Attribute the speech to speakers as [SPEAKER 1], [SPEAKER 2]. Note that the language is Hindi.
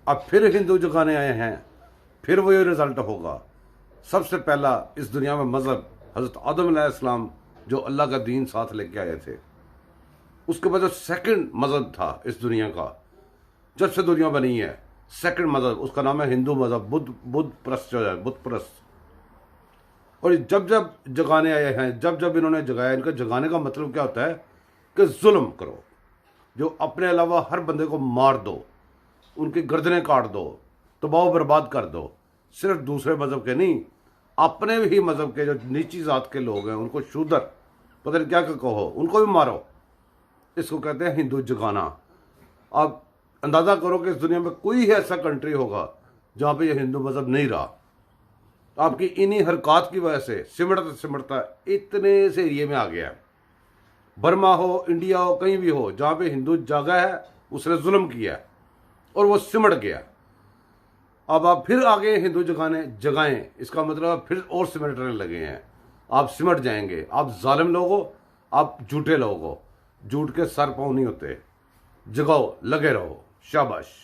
[SPEAKER 1] अब फिर हिंदू जगाने आए हैं, फिर वही रिजल्ट होगा। सबसे पहला इस दुनिया में मज़हब हज़रत आदम अलैहिस्सलाम जो अल्लाह का दीन साथ लेके आए थे, उसके बाद जो सेकंड मज़हब था इस दुनिया का, जब से दुनिया बनी है, सेकंड मज़हब उसका नाम है हिंदू मज़हब। बुद्ध प्रस्त जो है, बुद्ध प्रस्त। और जब जब जगाने आए हैं, जब जब इन्होंने जगाया, इनका जगाने का मतलब क्या होता है कि जुल्म करो, जो अपने अलावा हर बंदे को मार दो, उनकी गर्दनें काट दो, तबाह बर्बाद कर दो। सिर्फ दूसरे मज़हब के नहीं, अपने भी मज़हब के जो नीची जात के लोग हैं उनको शूदर पता नहीं क्या कहो, उनको भी मारो। इसको कहते हैं हिंदू जगाना। आप अंदाज़ा करो कि इस दुनिया में कोई ऐसा कंट्री होगा जहाँ पे ये हिंदू मज़हब नहीं रहा। आपकी इन्हीं हरकत की वजह से सिमटता सिमटता इतने से एरिए में आ गया। बर्मा हो, इंडिया हो, कहीं भी हो, जहाँ पे हिंदू जागा है उसने जुल्म किया है और वो सिमट गया। अब आप फिर आगे हिंदू जगाएं, इसका मतलब आप फिर और सिमटने लगे हैं। आप सिमट जाएंगे। आप जालिम लोग हो, आप झूठे लोग हो। झूठ के सर पाँव नहीं होते। जगाओ, लगे रहो। शाबाश।